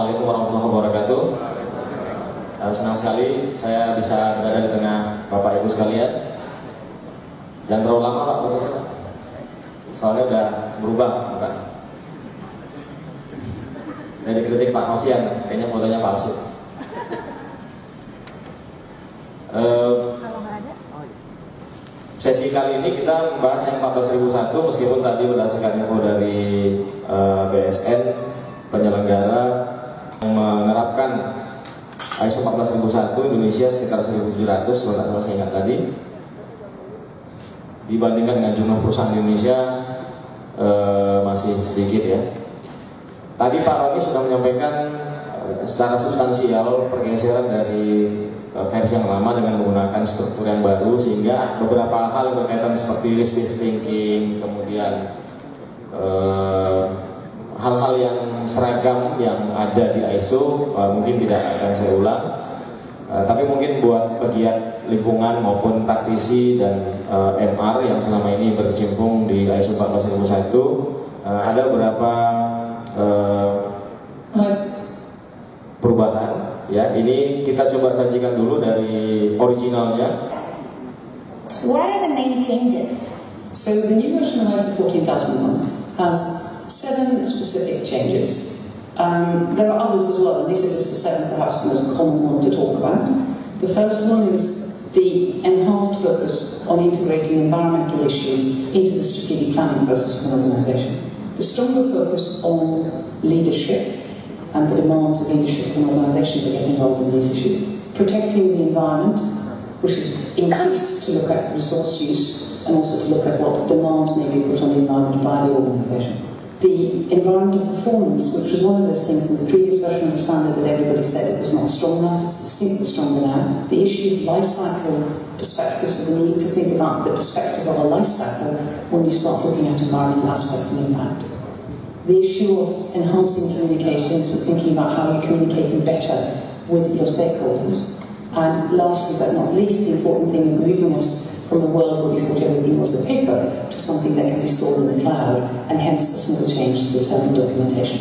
Assalamualaikum warahmatullahi wabarakatuh. Senang sekali saya bisa berada di tengah Bapak Ibu sekalian. Jangan terlalu lama Pak fotonya, soalnya udah berubah bukan? Dari kritik Pak Novian, kayaknya fotonya palsu. Sesi kali ini kita membahas yang 14.001, meskipun tadi berdasarkan info dari BSN penyelenggara yang menerapkan ISO 14.001 Indonesia sekitar 1.700 kalau tidak salah saya ingat tadi, dibandingkan dengan jumlah perusahaan di Indonesia masih sedikit ya. Tadi Pak Roni sudah menyampaikan secara substansial pergeseran dari versi yang lama dengan menggunakan struktur yang baru, sehingga beberapa hal yang berkaitan seperti risk based thinking, kemudian hal-hal yang seragam yang ada di ISO mungkin tidak akan saya ulang, tapi mungkin buat pegiat lingkungan maupun praktisi dan MR yang selama ini berkecimpung di ISO 14001 ada beberapa perubahan. Ya, ini kita coba sajikan dulu dari originalnya. What are the main changes? So the new version of ISO 14001 has 7 specific changes. There are others as well, and these are just the 7 perhaps the most common one to talk about. The first one is the enhanced focus on integrating environmental issues into the strategic planning process of an organisation. The stronger focus on leadership and the demands of leadership and organisation that get involved in these issues. Protecting the environment, which is increased to look at resource use and also to look at what demands may be put on the environment by the organisation. The environmental performance, which was one of those things in the previous version of the standard that everybody said it was not strong enough, it's distinctly stronger now. The issue of life cycle perspective, so the need to think about the perspective of a life cycle when you start looking at environmental aspects and impact. The issue of enhancing communication, so thinking about how you're communicating better with your stakeholders. And lastly but not least, the important thing of moving us from a world where we thought everything was a paper to something that can be stored in the cloud, and hence a small change to the term of documentation.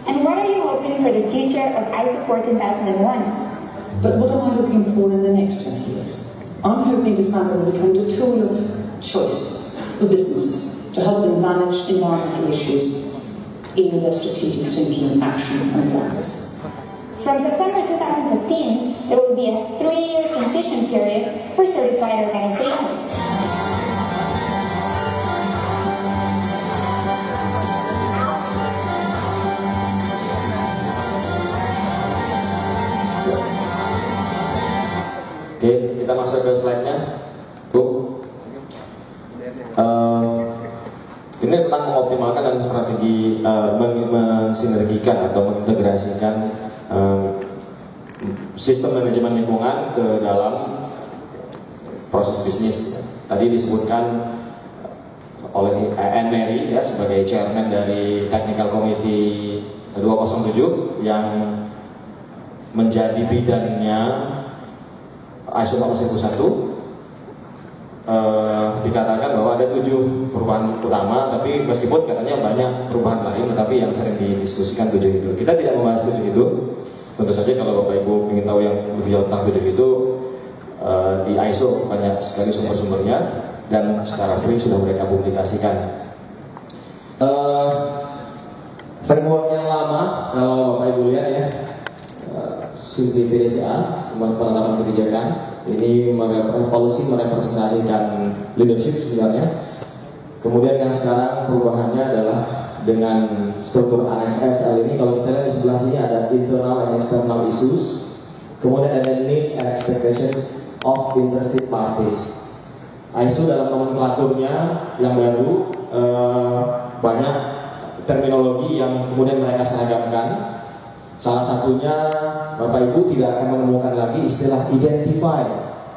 And what are you hoping for the future of ISO 14001? But what am I looking for in the next 20 years? I'm hoping the standard will become the tool of choice for businesses to help them manage environmental issues in their strategic thinking, action and plans. From September 2015, there will be a 3-year transition period for certified organizations. Oke, kita masuk ke slide-nya, Bu. Ini tentang mengoptimalkan dan strategi mensinergikan atau mengintegrasikan sistem manajemen lingkungan ke dalam proses bisnis. Tadi disebutkan oleh Anne Mary ya sebagai chairman dari Technical Committee 207 yang menjadi bidannya ISO 14001. Dikatakan bahwa ada 7 perubahan utama, tapi meskipun katanya banyak perubahan lain, tetapi yang sering didiskusikan 7 itu. Kita tidak membahas 7 itu. Tentu saja kalau Bapak Ibu ingin tahu yang lebih jauh tentang 7 itu, di ISO banyak sekali sumber-sumbernya dan secara free sudah mereka publikasikan. Framework yang lama, kalau Bapak Ibu lihat ya, PDCA, penetapan kebijakan. Ini policy merepresentasikan leadership sebenarnya. Kemudian yang sekarang perubahannya adalah dengan struktur Annex SL ini. Kalau kita lihat di sebelah sini ada internal and external issues. Kemudian ada needs and expectation of interested parties. ISO dalam nomenklaturnya yang baru banyak terminologi yang kemudian mereka seragamkan. Salah satunya Bapak Ibu tidak akan menemukan lagi istilah identify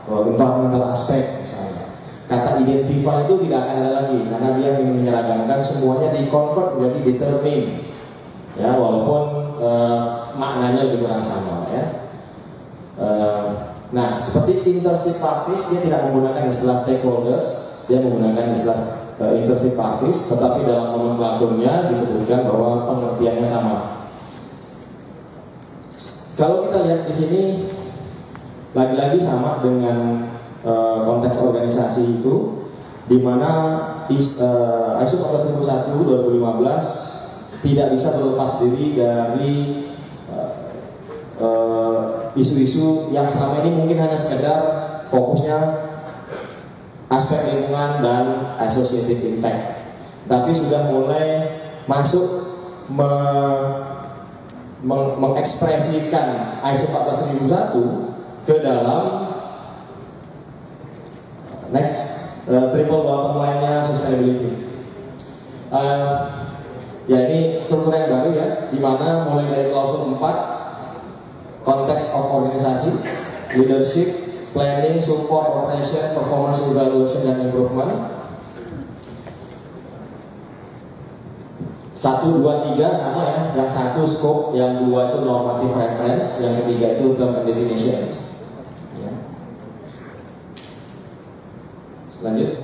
environmental aspect misalnya. Kata identify itu tidak akan ada lagi karena dia ingin menyeragamkan semuanya di-convert menjadi determine. Ya, walaupun maknanya lebih kurang sama ya. Nah, seperti interested parties dia tidak menggunakan istilah stakeholders, dia menggunakan istilah interested parties, tetapi dalam nomenklaturnya disebutkan bahwa pengertiannya sama. Kalau kita lihat di sini lagi-lagi sama dengan konteks organisasi itu, di mana ISO 14001 2015 tidak bisa terlepas diri dari isu-isu yang selama ini mungkin hanya sekedar fokusnya aspek lingkungan dan associated impact, tapi sudah mulai masuk mengekspresikan ISO 14001 ke dalam triple bottom line-nya sustainability. Ya ini struktur yang baru ya, di mana mulai dari klausul 4 konteks of organisasi, leadership, planning, support, operation, performance evaluation dan improvement. 1, 2, 3 sama ya, yang 1 scope, yang 2 itu normative reference, yang ketiga itu term and definition. Ya. Lanjut.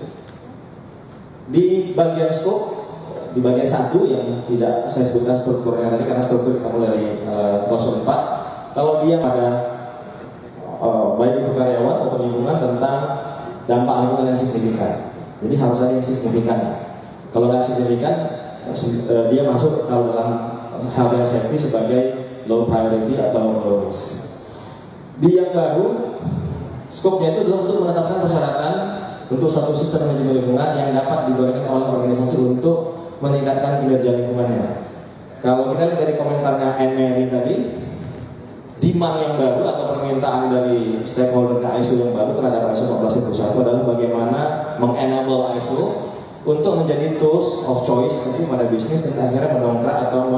Di bagian scope, di bagian 1 yang tidak saya sebutkan strukturnya tadi karena struktur kita mulai dari klausul 4. Kalau dia pada baik untuk karyawan maupun lingkungan tentang dampak lingkungan yang signifikan. Jadi harus ada yang signifikan. Kalau nggak signifikan, dia masuk kalau dalam hal yang safety sebagai low priority atau low risk. Di yang baru, skopnya itu adalah untuk menetapkan persyaratan untuk satu sistem manajemen lingkungan yang dapat digunakan oleh organisasi untuk meningkatkan kinerja lingkungannya. Kalau kita lihat dari komentarnya Anne-Marie tadi, demand yang baru atau permintaan dari stakeholder ISO yang baru terhadap ISO 14001 adalah bagaimana mengenable ISO untuk menjadi tools of choice nanti pada bisnis dan akhirnya mendongkrak atau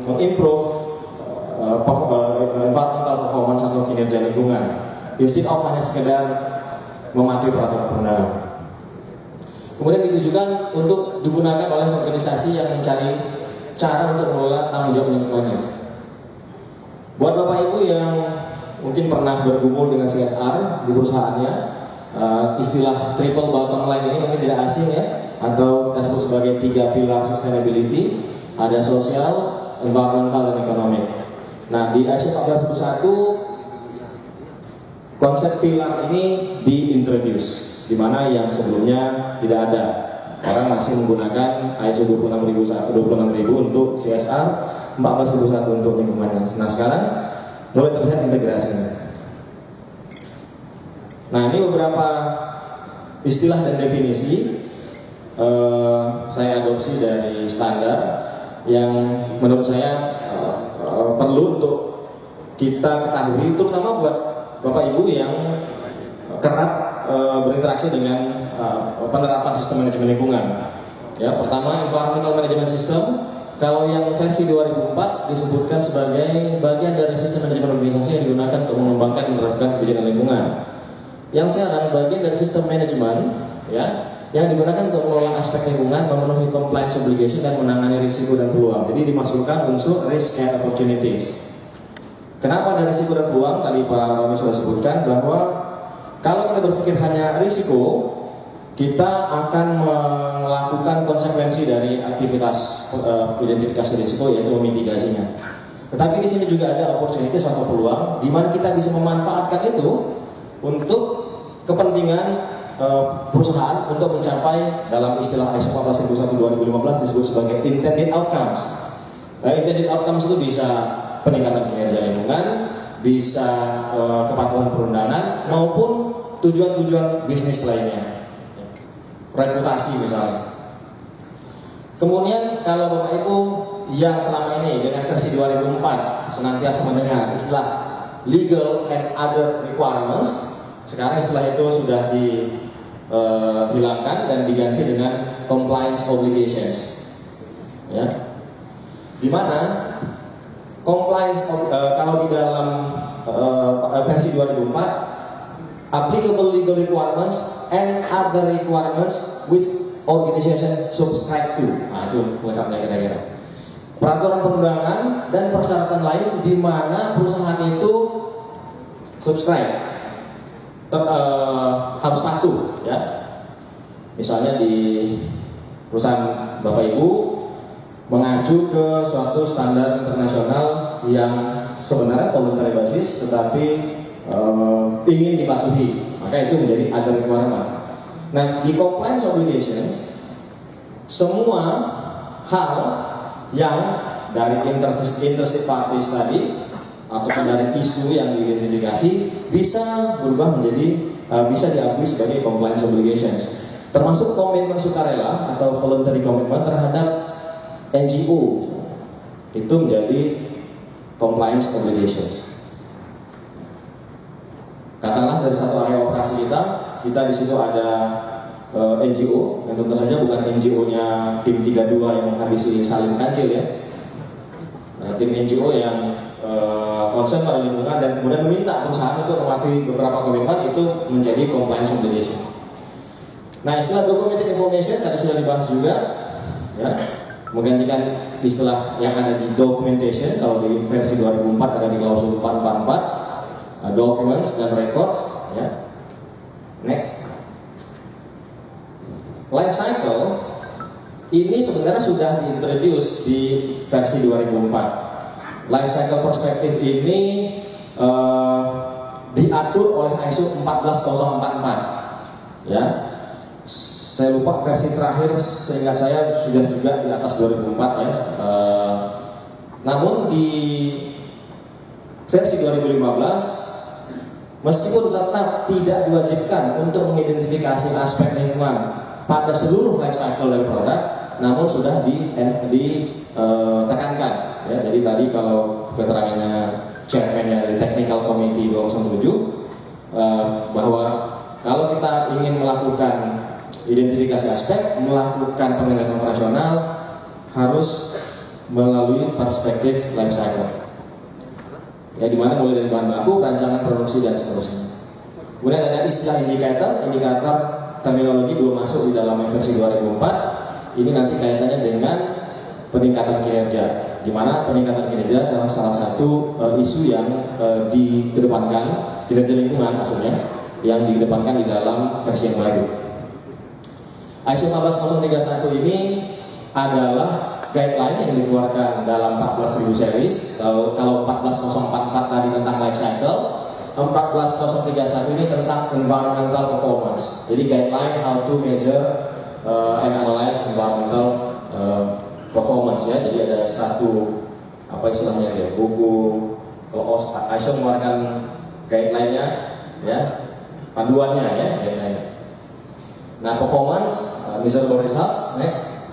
mengimprove environmental performance atau kinerja lingkungan, instead of hanya sekedar mematuhi peraturan perundang. Kemudian ditujukan untuk digunakan oleh organisasi yang mencari cara untuk mengelola tanggung jawab lingkungannya. Buat Bapak Ibu yang mungkin pernah bergumul dengan CSR di perusahaannya, istilah triple bottom line ini mungkin tidak asing ya, atau kita sebut sebagai 3 pilar sustainability, ada sosial, environmental, dan ekonomi. Nah di ISO 14001 konsep pilar ini diintroduce, di mana yang sebelumnya tidak ada. Orang masih menggunakan ISO 26000 untuk CSR, 14001 untuk lingkungannya. Nah sekarang mulai terlihat integrasinya. Nah ini beberapa istilah dan definisi saya adopsi dari standar yang menurut saya perlu untuk kita ketahui, terutama buat Bapak Ibu yang kerap berinteraksi dengan penerapan sistem manajemen lingkungan. Ya, pertama environmental management system. Kalau yang versi 2004 disebutkan sebagai bagian dari sistem manajemen organisasi yang digunakan untuk mengembangkan dan menerapkan kebijakan lingkungan. Yang sekarang bagian dari sistem manajemen ya, yang digunakan untuk mengelola aspek lingkungan, memenuhi compliance obligation dan menangani risiko dan peluang. Jadi dimasukkan unsur risk and opportunities. Kenapa ada risiko dan peluang? Tadi Pak Romi sudah sebutkan bahwa kalau kita berpikir hanya risiko, kita akan melakukan konsekuensi dari aktivitas identifikasi risiko, yaitu memitigasinya. Tetapi di sini juga ada opportunities atau peluang, di mana kita bisa memanfaatkan itu untuk kepentingan perusahaan untuk mencapai dalam istilah ISO 14001 2015 disebut sebagai intended outcomes. Intended outcomes itu bisa peningkatan kinerja lingkungan, bisa kepatuhan perundangan, maupun tujuan-tujuan bisnis lainnya, reputasi misalnya. Kemudian kalau Bapak Ibu yang selama ini dengan versi 2004 senantiasa mendengar istilah legal and other requirements, sekarang istilah itu sudah dihilangkan dan diganti dengan compliance obligations. Ya, di mana compliance kalau di dalam versi 2004 applicable legal requirements and other requirements which organization subscribe to. Nah itu lengkapnya kira-kira. Peraturan perundangan dan persyaratan lain di mana perusahaan itu subscribe, harus patuh ya. Misalnya di perusahaan Bapak Ibu mengacu ke suatu standar internasional yang sebenarnya voluntary basis tetapi ingin dipatuhi, maka itu menjadi other requirement. Nah, di compliance obligation semua hal yang dari interested parties tadi ataupun dari isu yang diidentifikasi bisa berubah menjadi bisa diakui sebagai compliance obligations, termasuk komitmen sukarela atau voluntary commitment terhadap NGO itu menjadi compliance obligations. Katakanlah dari satu area operasi kita di situ ada NGO yang tentu saja bukan NGO-nya tim 32 yang menghabisi Salim Kancil ya. Tim NGO yang concern pada lingkungan dan kemudian meminta perusahaan untuk mematuhi beberapa komitmen, itu menjadi compliance obligation. Nah, istilah documented information tadi sudah dibahas juga ya, menggantikan istilah yang ada di documentation. Kalau di versi 2004 ada di klausul 444 documents dan records ya. Next, life cycle ini sebenarnya sudah diintroduce di versi 2004. Life cycle perspektif ini diatur oleh ISO 14044 ya. Saya lupa versi terakhir, sehingga saya sudah juga di atas 2004 ya. Namun di versi 2015 meskipun tetap tidak diwajibkan untuk mengidentifikasi aspek lingkungan pada seluruh life cycle dari produk, namun sudah ditekankan ya. Jadi tadi kalau keterangannya chairman dari Technical Committee 207 bahwa kalau kita ingin melakukan identifikasi aspek, melakukan pengendalian operasional harus melalui perspektif life cycle ya, dimana mulai dari bahan baku, rancangan produksi dan seterusnya. Kemudian ada istilah indikator terminologi belum masuk di dalam versi 2004. Ini nanti kaitannya dengan peningkatan kinerja, di mana peningkatan kinerja adalah salah satu isu yang dikedepankan, kinerja lingkungan maksudnya, yang dikedepankan di dalam versi yang baru. ISO 14031 ini adalah guideline yang dikeluarkan dalam 14.000 series. Kalau 14044 tadi tentang life cycle, 14031 ini tentang environmental performance. Jadi guideline how to measure and analyze environmental performance ya. Jadi ada satu apa istilahnya ya, buku. Kalau ISO mengeluarkan guideline-nya ya, panduannya ya, guideline. Nah, performance, measurable results, next.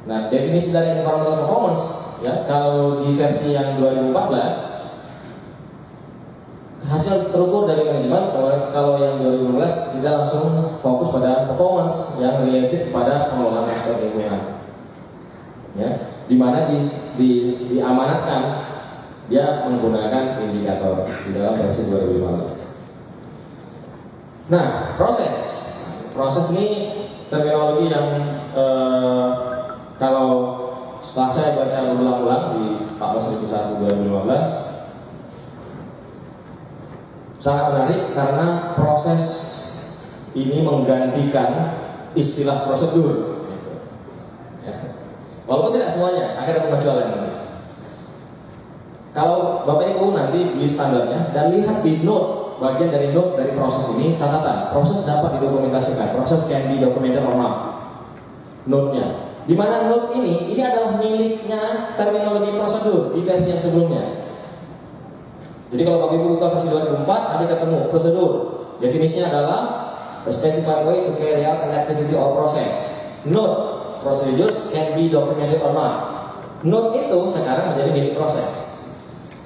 Nah, definisi dari environmental performance ya, kalau di versi yang 2014 hasil terukur dari manajemen, kalau yang 2015 kita langsung fokus pada performance yang related kepada pengelolaan aspek lingkungan. Ya, di mana diamanatkan dia menggunakan indikator di dalam versi 2015. Nah, proses ini terminologi yang kalau setelah saya baca berulang-ulang di 14.001 2015 sangat menarik karena proses ini menggantikan istilah prosedur. Ya. Walaupun tidak semuanya, akan ada pengecualian nanti. Kalau Bapak Ibu nanti beli standarnya dan lihat di note, bagian dari note dari proses ini, catatan, proses dapat didokumentasikan, proses can be documented or not. Note-nya. Di mana note ini adalah miliknya terminologi prosedur di versi yang sebelumnya. Jadi kalau Bapak Ibu buka versi 2004, ada ketemu prosedur. Definisinya adalah a specified way to carry out an activity or process. Note, procedures can be documented or not. Note itu sekarang menjadi milik proses.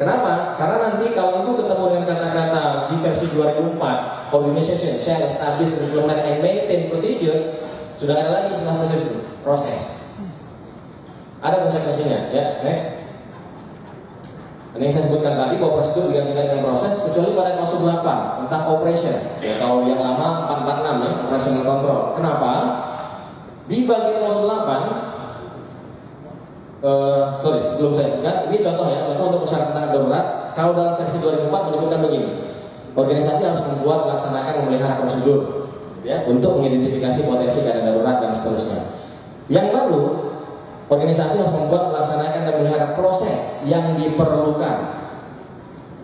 Kenapa? Karena nanti kalau Ibu ketemu dengan kata-kata di versi 2004, organization shall establish, implement, and maintain procedures, sudah ada lagi istilah procedures itu, proses. Ada konsekuensinya, ya. Next. Ini yang saya sebutkan tadi bahwa prosedur digantikan dengan proses kecuali pada klausul 8 tentang operation. Ya, kalau yang lama 446 ya, operational control. Kenapa? Di bagian klausul 8 sebelum saya ingat, ini contoh ya, contoh untuk persyaratan darurat. Kalau dalam versi 2004 menyebutkan begini, organisasi harus membuat, melaksanakan, memelihara prosedur ya, untuk mengidentifikasi potensi keadaan darurat dan seterusnya. Yang baru, organisasi harus membuat, melaksanakan, dan memelihara proses yang diperlukan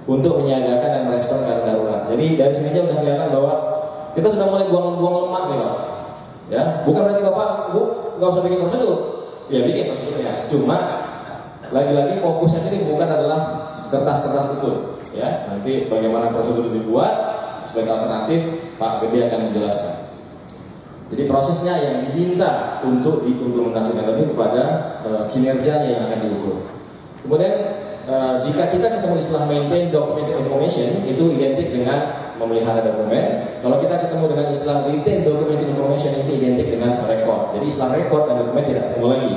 untuk menyiagakan dan merespon keadaan darurat. Jadi dari sini aja udah kelihatan bahwa kita sudah mulai buang lemak nih Pak. Ya, bukan berarti Bapak, Bu, nggak usah bikin prosedur. Ya bikin prosedur ya. Cuma lagi-lagi fokusnya ini bukan adalah kertas-kertas itu. Ya, nanti bagaimana prosedur dibuat sebagai alternatif Pak Gede akan menjelaskan. Jadi prosesnya yang diminta untuk diimplementasikan, lebih kepada kinerjanya yang akan diukur. Kemudian jika kita ketemu istilah maintain documented information, itu identik dengan memelihara dokumen. Kalau kita ketemu dengan istilah retain documented information, itu identik dengan record. Jadi istilah record dan dokumen tidak ketemu lagi.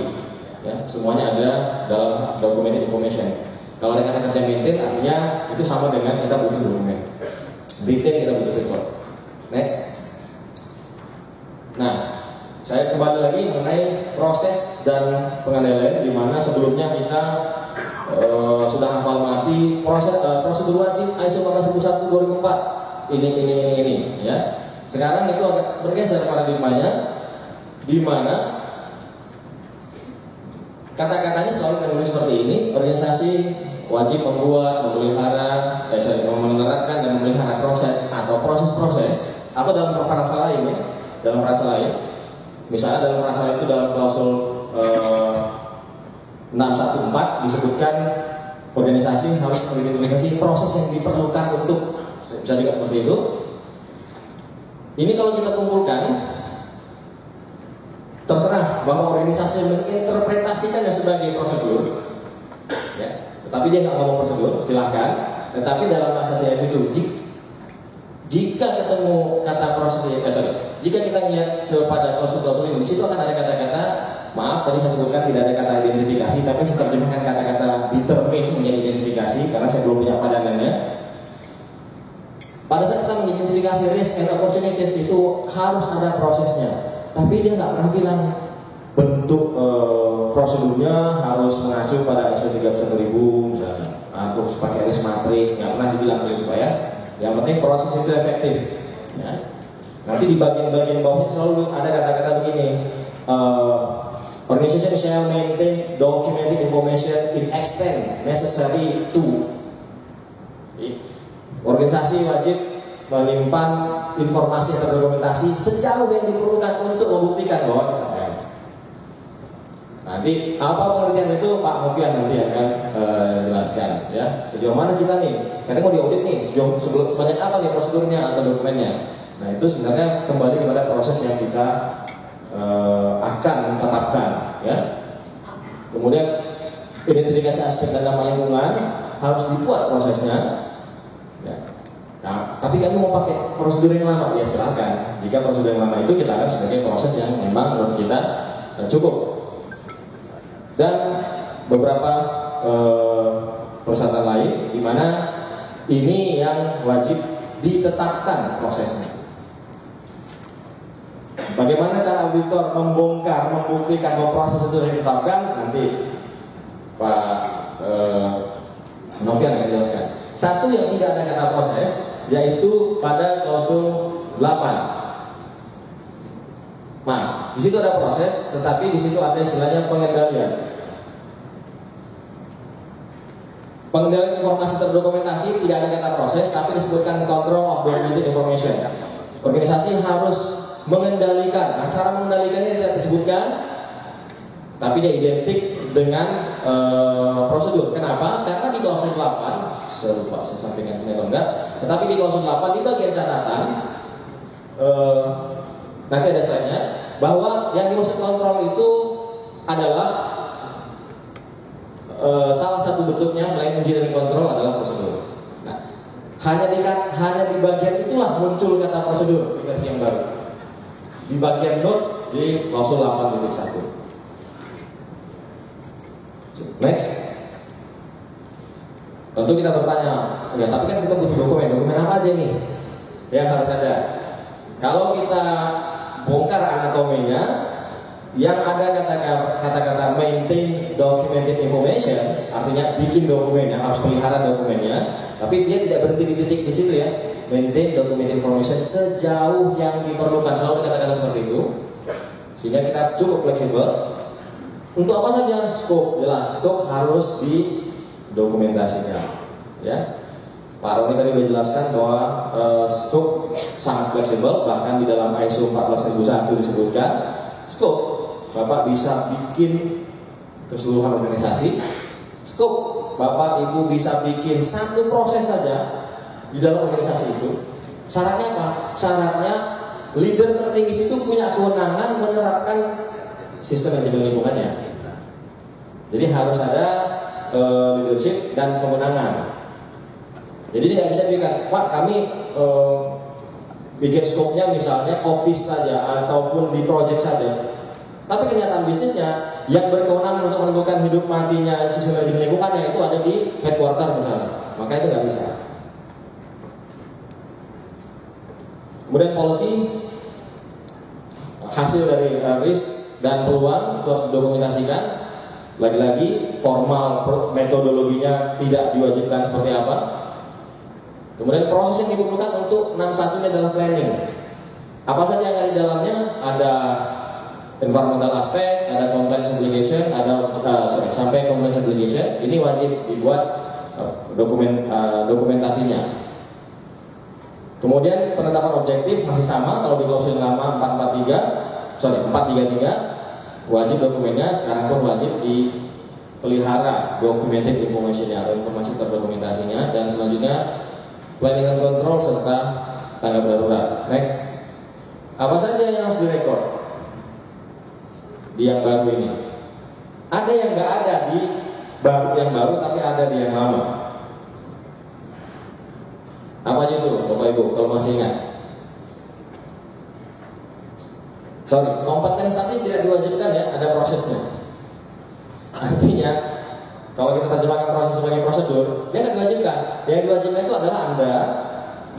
Ya, semuanya ada dalam documented information. Kalau ada kata kerja maintain, artinya itu sama dengan kita butuh dokumen. Retain kita butuh record. Next. Nah, saya kembali lagi mengenai proses dan pengendalian, di mana sebelumnya kita sudah hafal mati prosedur wajib ISO 14001/2004 ini ya. Sekarang itu agak bergeser paradigmanya, di mana kata-katanya selalu tertulis seperti ini: organisasi wajib membuat, menerapkan dan memelihara proses atau proses-proses, atau dalam frasa lain ya. Dalam frasa lain, misalnya dalam frasa itu dalam klausul 614 disebutkan organisasi harus mengidentifikasi proses yang diperlukan untuk, bisa juga seperti itu. Ini kalau kita kumpulkan, terserah bahwa organisasi menginterpretasikannya sebagai prosedur, ya, tetapi dia nggak ngomong prosedur, silahkan. Tetapi dalam bahasa CF itu, jika ketemu kata proses, jika kita lihat kepada klausul-klausul ini, di situ akan ada kata-kata, maaf tadi saya sebutkan tidak ada kata identifikasi, tapi saya terjemahkan kata-kata determine menjadi identifikasi karena saya belum punya padanannya. Pada saat kita mengidentifikasi risk and opportunities itu harus ada prosesnya, tapi dia nggak pernah bilang bentuk prosedurnya harus mengacu pada ISO 31000 misalnya, harus pakai risk matrix, nggak pernah dibilang begitu Pak ya. Yang penting proses itu efektif. Ya. Nanti di bagian-bagian bawahnya selalu ada kata-kata begini: organization shall maintain documented information in extent necessary to. Organisasi wajib menyimpan informasi atau dokumentasi sejauh yang diperlukan untuk membuktikan bahwa nanti apa pengertian itu Pak Novian nanti akan jelaskan ya. Sejauh mana kita nih, karena mau diaudit nih, sebanyak apa nih prosedurnya atau dokumennya. Nah itu sebenarnya kembali kepada proses yang kita akan tetapkan ya. Kemudian identifikasi aspek dan dampak lingkungan harus dibuat prosesnya ya. Nah, tapi kami mau pakai prosedur yang lama, ya silakan. Jika prosedur yang lama itu kita akan sebagai proses yang memang menurut kita cukup. Dan beberapa persyaratan lain di mana ini yang wajib ditetapkan prosesnya. Bagaimana cara auditor membongkar, membuktikan bahwa proses itu sudah ditetapkan? Nanti Pak Novian akan jelaskan. Satu yang tidak ada kata proses, yaitu pada klausul 8. Nah, di situ ada proses, tetapi di situ ada istilahnya pengendalian. Pengendalian informasi terdokumentasi tidak ada kata proses, tapi disebutkan control of documented information. Organisasi harus mengendalikan. Nah, cara mengendalikannya tidak disebutkan, tapi dia identik dengan prosedur. Kenapa? Karena di klausul 8, saya lupa saya sampaikan sini atau enggak, tetapi di klausul 8 di bagian catatan nanti ada slide-nya, bahwa yang dimaksud kontrol itu adalah salah satu bentuknya selain engineering control adalah prosedur. Nah, hanya di bagian itulah muncul kata prosedur di versi yang baru. Di bagian note di klausul 8.1. Next. Tentu kita bertanya, ya tapi kan kita butuh dokumen apa aja nih yang harus ada? Kalau kita bongkar anatominya, yang ada kata-kata maintain documented information, artinya bikin dokumennya, harus pelihara dokumennya, tapi dia tidak berhenti di titik di situ ya. Maintain documented information sejauh yang diperlukan, selalu kata-kata seperti itu, sehingga kita cukup fleksibel. Untuk apa saja? Scope, jelas, scope harus didokumentasikan, ya. Pak Roni tadi sudah jelaskan bahwa scope sangat fleksibel, bahkan di dalam ISO 14001 disebutkan scope Bapak bisa bikin keseluruhan organisasi, scope Bapak Ibu bisa bikin satu proses saja di dalam organisasi itu. Syaratnya apa? Syaratnya leader tertinggi itu punya kewenangan menerapkan sistem manajemen lingkungannya. Jadi harus ada leadership dan kewenangan. Jadi dia nggak bisa bilang, Pak kami bikin scope-nya misalnya office saja ataupun di project saja. Tapi kenyataan bisnisnya yang berkewenangan untuk menentukan hidup matinya sistem manajemen lingkungannya itu ada di headquarter misalnya. Maka itu nggak bisa. Kemudian policy hasil dari risk dan peluang itu harus didokumentasikan. Lagi-lagi formal metodologinya tidak diwajibkan seperti apa. Kemudian proses yang diperlukan untuk 61 ini adalah planning. Apa saja yang ada di dalamnya? Ada environmental aspect, ada compliance obligation, ada sampai compliance obligation. Ini wajib dibuat dokumentasinya. Kemudian penetapan objektif masih sama kalau di klausul lama 433 wajib dokumennya sekarang pun wajib dipelihara documented information-nya atau informasi terdokumentasinya. Dan selanjutnya planning and control serta tanggap darurat. Next, apa saja yang harus direkod di yang baru ini? Ada yang nggak ada di yang baru tapi ada di yang lama. Apa aja itu Bapak Ibu kalau masih ingat? Sorry, kompetens tadi tidak diwajibkan ya, ada prosesnya. Artinya kalau kita terjemahkan proses sebagai prosedur, dia nggak diwajibkan. Yang diwajibkan itu adalah Anda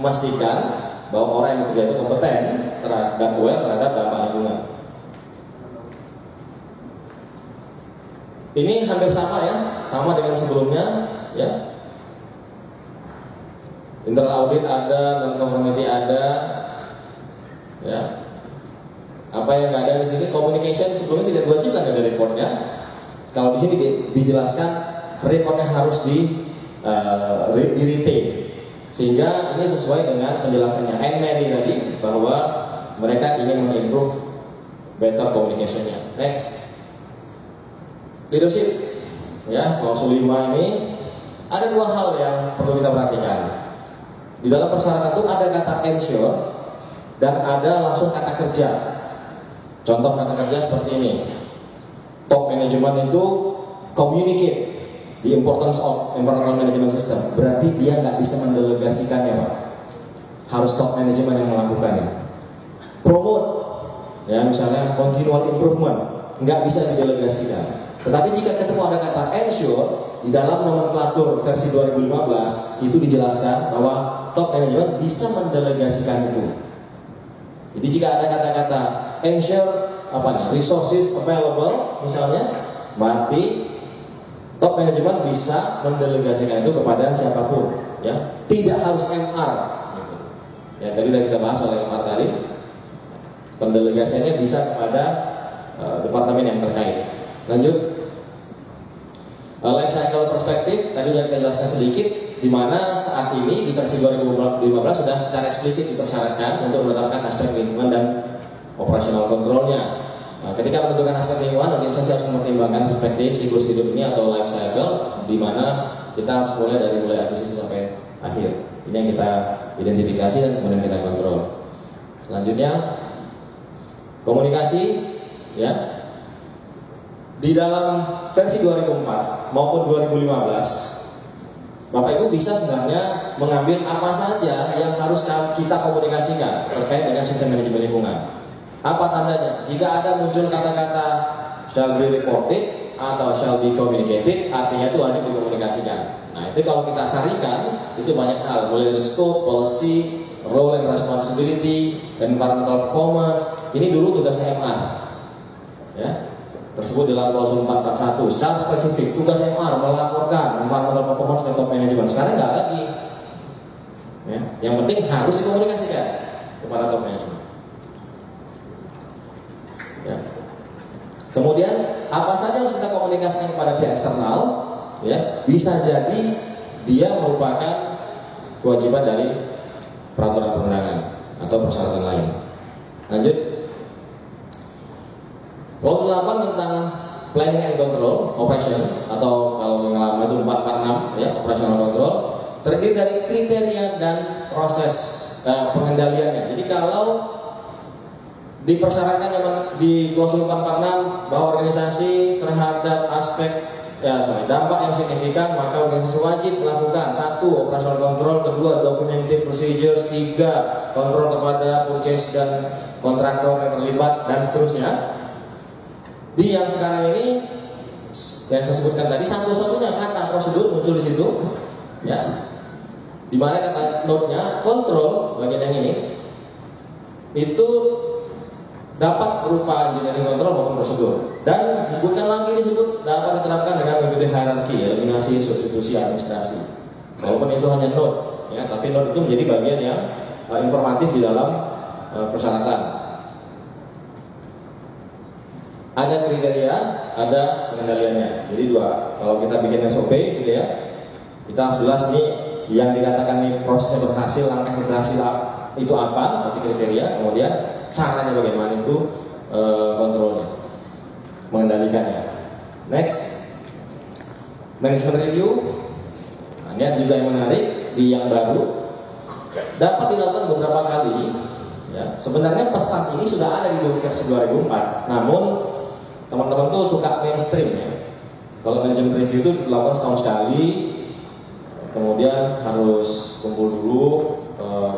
memastikan bahwa orang yang bekerja itu kompeten terhadap terhadap dampak lingkungan. Ini hampir sama ya, sama dengan sebelumnya ya. Internal audit ada, non-conformity ada, ya. Apa yang nggak ada di sini, communication sebelumnya tidak diwajibkan ada reportnya. Kalau di sini dijelaskan reportnya harus di retain, sehingga ini sesuai dengan penjelasannya Anne-Marie tadi bahwa mereka ingin mengimprove better communication-nya. Next, leadership, ya klausul 5 ini ada dua hal yang perlu kita perhatikan. Di dalam persyaratan itu ada kata ensure dan ada langsung kata kerja. Contoh kata kerja seperti ini. Top management itu communicate the importance of environmental management system. Berarti dia nggak bisa mendelegasikannya, Pak. Harus top management yang melakukannya. Promote, ya misalnya continual improvement, nggak bisa didelegasikan. Tetapi jika ketemu ada kata ensure di dalam nomenklatur versi 2015 itu dijelaskan bahwa top management bisa mendelegasikan itu. Jadi jika ada kata-kata ensure resources available misalnya, berarti top management bisa mendelegasikan itu kepada siapapun, ya. Tidak harus MR gitu. Ya tadi sudah kita bahas oleh MR tadi. Pendelegasiannya bisa kepada departemen yang terkait. Lanjut, life cycle perspektif tadi sudah kita jelaskan sedikit, di mana saat ini di versi 2015 sudah secara eksplisit dipersyaratkan untuk menetapkan aspek lingkungan dan operasional kontrolnya. Nah, ketika menentukan aspek lingkungan, organisasi harus mempertimbangkan perspektif siklus hidup ini atau life cycle, di mana kita harus mulai akuisisi sampai akhir. Ini yang kita identifikasi dan kemudian kita kontrol. Selanjutnya, komunikasi, ya. Di dalam versi 2004 maupun 2015, Bapak Ibu bisa sebenarnya mengambil apa saja yang harus kita komunikasikan terkait dengan sistem manajemen lingkungan. Apa tandanya? Jika ada muncul kata-kata shall be reported atau shall be communicated, artinya itu wajib dikomunikasikan. Nah itu kalau kita sarikan, itu banyak hal, mulai dari scope, policy, role and responsibility, environmental performance. Ini dulu tugasnya MR, ya, tersebut dalam klausul 441. Secara spesifik, tugas MR melaporkan environmental performance ke top management. Sekarang nggak lagi, ya. Yang penting harus dikomunikasikan kepada top management. Ya. Kemudian apa saja harus kita komunikasikan kepada pihak eksternal, ya, bisa jadi dia merupakan kewajiban dari peraturan perundangan atau persyaratan lain. Lanjut. Klausul 8 tentang planning and control operation, atau kalau yang lama itu 446 ya, operational control, terdiri dari kriteria dan proses pengendaliannya. Jadi kalau dipersyaratkan di klausul 446 bahwa organisasi terhadap dampak yang signifikan, maka organisasi wajib melakukan 1. Operational control, 2. Documented procedures, 3. Kontrol kepada purchase dan kontraktor yang terlibat, dan seterusnya. Di yang sekarang ini yang saya sebutkan tadi, satu-satunya kata prosedur muncul di situ, ya, di mana kata note-nya kontrol bagian yang ini itu dapat berupa engineering control maupun prosedur, dan disebutkan lagi dapat diterapkan dengan mengikuti hierarki, eliminasi, substitusi, administrasi. Walaupun itu hanya note, ya, tapi note itu menjadi bagian yang informatif di dalam persyaratan. Ada kriteria, ada pengendaliannya. Jadi 2. Kalau kita bikin SOP gitu ya, kita harus jelas nih yang dikatakan nih prosesnya berhasil, langkah yang berhasil itu apa, berarti kriteria, kemudian caranya bagaimana itu kontrolnya, mengendalikannya. Next, management review. Nah, ini ada juga yang menarik di yang baru, dapat dilakukan beberapa kali. Ya, sebenarnya pesan ini sudah ada di versi 2004, namun teman-teman tuh suka mainstream ya. Kalau manajemen review itu dilakukan setahun sekali, kemudian harus kumpul dulu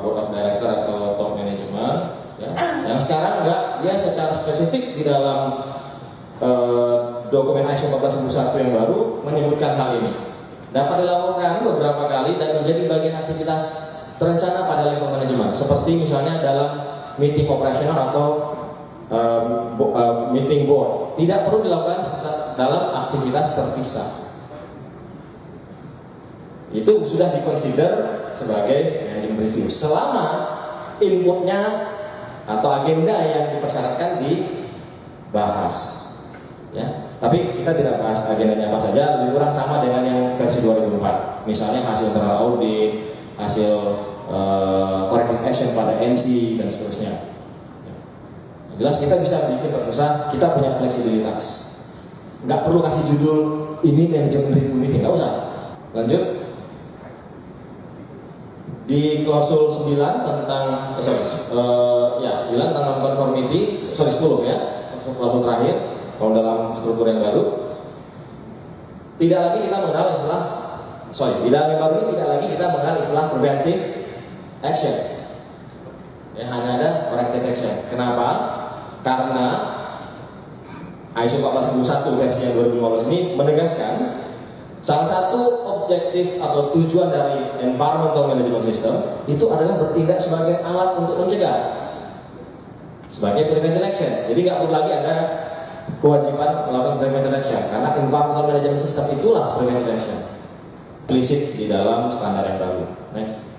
board of director atau top management. Ya. Yang sekarang enggak, dia secara spesifik di dalam dokumen ISO 14001 yang baru menyebutkan hal ini. Dapat dilakukan beberapa kali dan menjadi bagian aktivitas terencana pada level manajemen, seperti misalnya dalam meeting operasional atau meeting board. Tidak perlu dilakukan dalam aktivitas terpisah. Itu sudah dikonsider sebagai manajemen review selama inputnya atau agenda yang dipersyaratkan dibahas. Ya, tapi kita tidak bahas agendanya apa saja, lebih kurang sama dengan yang versi 2004. Misalnya hasil internal audit, hasil corrective action pada NC dan seterusnya. Jelas kita bisa bikin terpisah, kita punya fleksibilitas. Nggak perlu kasih judul ini manajemen review meeting, nggak usah. Lanjut. Di klausul 9 tentang 9 tentang non-conformity, 10 ya, klausul terakhir, kalau dalam struktur yang baru, tidak lagi kita mengenal istilah, di dalam yang baru ini tidak lagi kita mengenal istilah preventive action. Ya, hanya ada corrective action. Kenapa? Karena ISO 14001 versi yang 2015 ini menegaskan salah satu objektif atau tujuan dari environmental management system itu adalah bertindak sebagai alat untuk mencegah, sebagai preventive action. Jadi nggak perlu lagi ada kewajiban melakukan preventive action, karena environmental management system itulah preventive action, implisit di dalam standar yang baru. Next.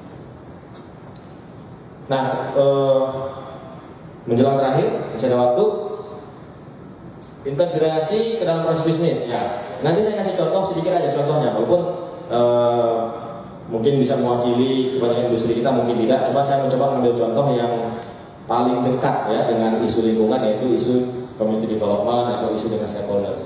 Nah, menjelang terakhir, masih ada waktu. Integrasi ke dalam proses bisnis. Ya, nanti saya kasih contoh sedikit aja contohnya, walaupun mungkin bisa mewakili kebanyakan industri kita, mungkin tidak. Coba saya mencoba mengambil contoh yang paling dekat ya dengan isu lingkungan, yaitu isu community development atau isu dengan stakeholders.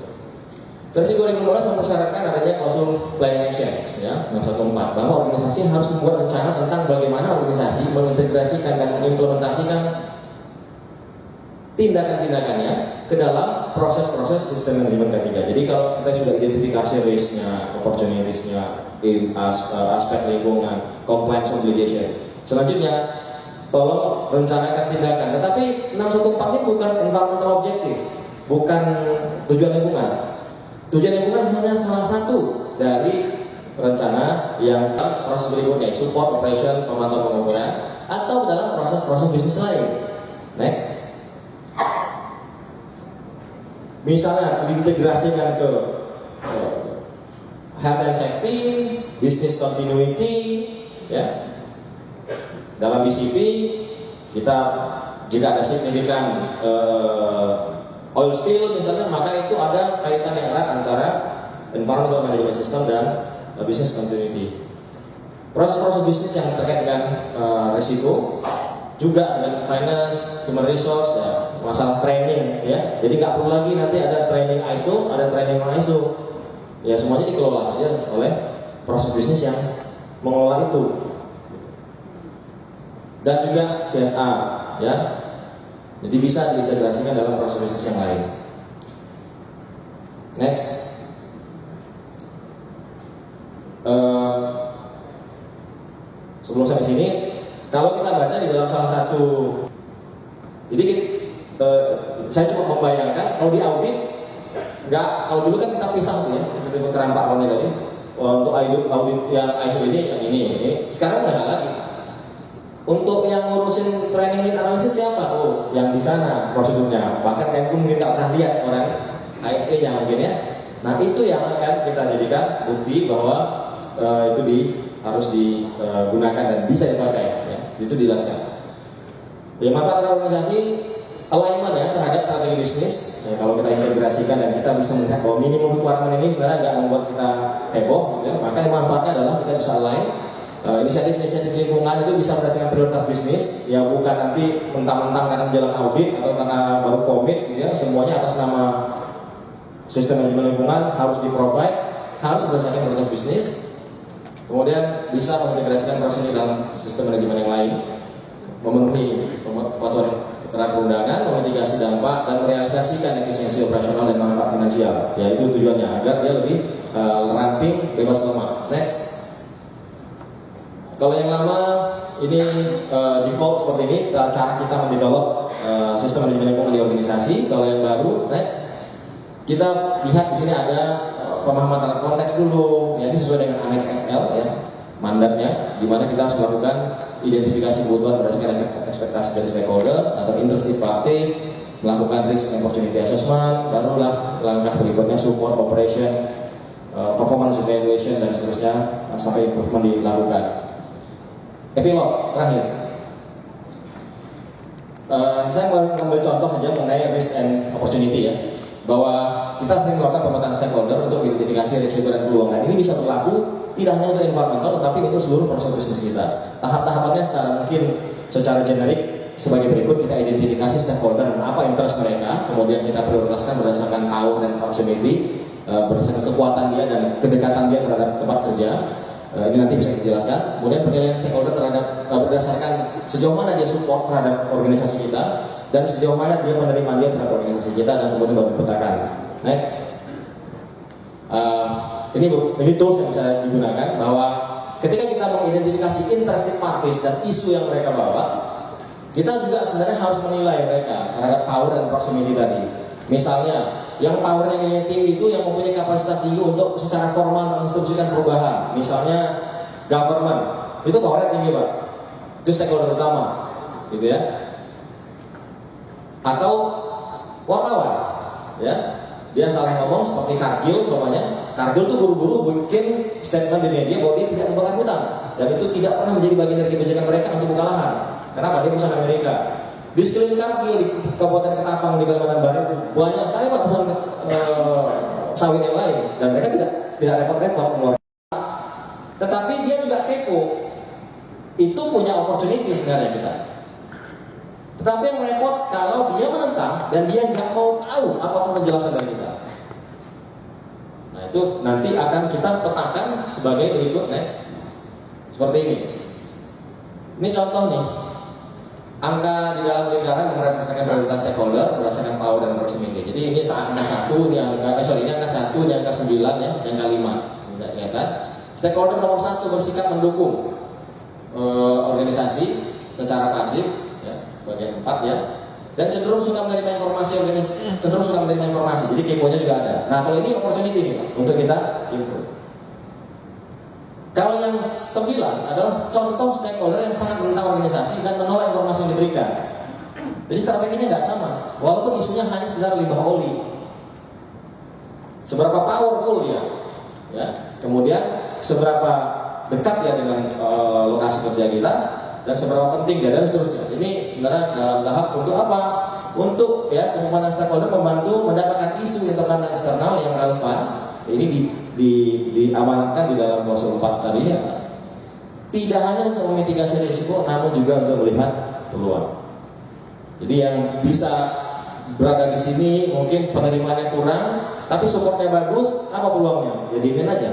Versi 2015 mempersyaratkan adanya klausul planning action ya 614, bahwa organisasi harus membuat rencana tentang bagaimana organisasi mengintegrasikan dan mengimplementasikan tindakan-tindakannya ke dalam proses-proses sistem manajemen K3. Jadi kalau kita sudah identifikasi risk-nya, opportunities-nya, aspek lingkungan, compliance obligation, selanjutnya tolong rencanakan tindakan. Tetapi 614 ini bukan environmental objective, bukan tujuan lingkungan. Tujuan lingkungan hanya salah satu dari rencana yang proses berikutnya, support operation, pemantauan pengukuran, atau dalam proses-proses bisnis lain. Next. Misalnya diintegrasikan ke health and safety, business continuity, ya. Dalam BCP kita jika ada signifikan oil spill misalnya, maka itu ada kaitan yang erat antara environmental management system dan business continuity. proses-proses bisnis yang terkait dengan risiko, juga dengan finance, human resource, ya, masalah training, ya. Jadi nggak perlu lagi nanti ada training ISO, ada training non ISO, ya semuanya dikelola aja oleh proses bisnis yang mengelola itu. Dan juga CSR, ya. Jadi bisa diintegrasikan dalam proses bisnis yang lain. Next. Sebelum sampai sini, kalau kita baca di dalam salah satu, jadi saya cuma membayangkan kalau di audit, kalau dulu kan kita pisah tuh ya, seperti keterangan Pak Roni tadi, untuk audit yang ISO ini, sekarang udah nggak lagi. Untuk yang ngurusin training dan analisis siapa? Oh, yang di sana prosedurnya. Bahkan Menko mungkin nggak pernah lihat orang ASE-nya mungkin ya. Nah itu yang akan kita jadikan bukti bahwa itu harus digunakan dan bisa dipakai. Ya. Itu dijelaskan. Ya, manfaat organisasi alignment ya terhadap strategi bisnis. Ya, kalau kita integrasikan dan kita bisa melihat bahwa minimum requirement ini sebenarnya nggak membuat kita heboh, ya. Maka manfaatnya adalah kita bisa align. Inisiatif-inisiatif lingkungan itu bisa berdasarkan prioritas bisnis, ya bukan nanti mentang-mentang karena jalan audit atau karena baru komit, ya semuanya atas nama sistem manajemen lingkungan harus di-provide, harus berdasarkan prioritas bisnis. Kemudian bisa mengintegrasikan proses ini dalam sistem manajemen yang lain, memenuhi kepatuhan keterangan perundangan, memitigasi dampak dan merealisasikan efisiensi operasional dan manfaat finansial. Ya itu tujuannya agar dia lebih ramping, bebas lemak. Next. Kalau yang lama ini default seperti ini cara kita mendevelop sistem manajemen lingkungan di organisasi. Kalau yang baru, next kita lihat di sini ada pemahaman terhadap konteks dulu. Ya, ini sesuai dengan Annex SL ya, mandatnya, di mana kita harus melakukan identifikasi kebutuhan berdasarkan ekspektasi dari stakeholders atau interested parties, melakukan risk and opportunity assessment, barulah langkah berikutnya support operation, performance evaluation dan seterusnya sampai improvement dilakukan. Epilog terakhir, saya mau mengambil contoh aja mengenai risk and opportunity ya, bahwa kita sering melakukan pemetaan stakeholder untuk identifikasi risiko dan peluang. Dan ini bisa berlaku tidak hanya untuk environmental, tetapi untuk seluruh proses bisnis kita. Tahap-tahapannya secara generik sebagai berikut: kita identifikasi stakeholder dan apa interest mereka, kemudian kita prioritaskan berdasarkan power dan proximity, berdasarkan kekuatan dia dan kedekatan dia terhadap tempat kerja. Ini nanti bisa dijelaskan. Kemudian penilaian stakeholder terhadap berdasarkan sejauh mana dia support terhadap organisasi kita dan sejauh mana dia menerima dia terhadap organisasi kita, dan kemudian baru dipetakan. Next. Ini tools yang bisa digunakan, bahwa ketika kita mengidentifikasi interested parties dan isu yang mereka bawa, kita juga sebenarnya harus menilai mereka terhadap power dan proximity tadi. Misalnya, yang powernya nilai tinggi itu yang mempunyai kapasitas tinggi untuk secara formal menginstruksikan perubahan. Misalnya government, itu powernya tinggi Pak, itu stakeholder utama, gitu ya. Atau wartawan, ya, dia salah ngomong seperti Cargill, namanya. Cargill tuh buru-buru bikin statement di media bahwa dia tidak membakar hutan, dan itu tidak pernah menjadi bagian dari kebijakan mereka untuk buka lahan. Kenapa? Dia perusahaan Amerika. Di sekeliling Cargill di Kabupaten Ketapang di Kalimantan Barat itu banyak sekali perusahaan sawit yang lain, dan mereka tidak repot-repot mengeluarkan. Tetapi dia juga kepo. Itu punya opportunity sebenarnya kita. Tetapi yang repot kalau dia menentang dan dia nggak mau tahu apapun penjelasan dari kita. Nah itu nanti akan kita petakan sebagai berikut. Next. Seperti ini. Ini contoh nih. Angka di dalam lingkaran merepresentasikan prioritas stakeholder berdasarkan power dan proximity. Jadi ini angka 1, ini angka 1, ini angka 9 ya, angka 5. Tidak kelihatan. Stakeholder nomor 1 bersikap mendukung organisasi secara pasif, ya, bagian 4 ya, dan cenderung suka menerima informasi Jadi keponya juga ada. Nah kalau ini opportunity nih untuk kita improve. Kalau yang 9 adalah contoh stakeholder yang sangat menentang organisasi dan menolak informasi yang diberikan. Jadi strateginya nggak sama, walaupun isunya hanya sekedar limbah oli. Seberapa powerful dia, ya. Kemudian seberapa dekat ya dengan lokasi kerja kita, dan seberapa penting dia, dan seterusnya. Ini sebenarnya dalam tahap untuk apa? Untuk ya kemampuan stakeholder membantu mendapatkan isu internal dan eksternal yang relevan. Ini diamanatkan di dalam klausul 4 tadi ya. tidak hanya untuk memitigasi risiko, namun juga untuk melihat peluang. Jadi yang bisa berada di sini mungkin penerimaannya kurang, tapi supportnya bagus, apa peluangnya? Ya dimin aja.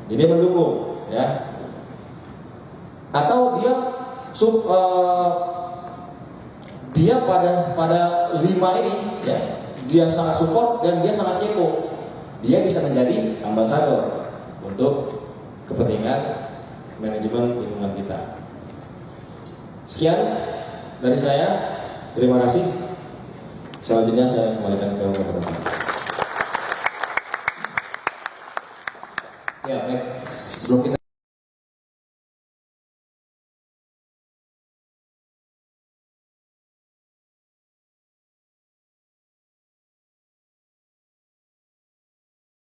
Jadi mendukung, ya. Atau dia pada 5 ini, ya, dia sangat support dan dia sangat kepo. Dia bisa menjadi ambasador untuk kepentingan manajemen lingkungan kita. Sekian dari saya. Terima kasih. Selanjutnya saya kembalikan ke moderator. Ya, baik. Sebelum kita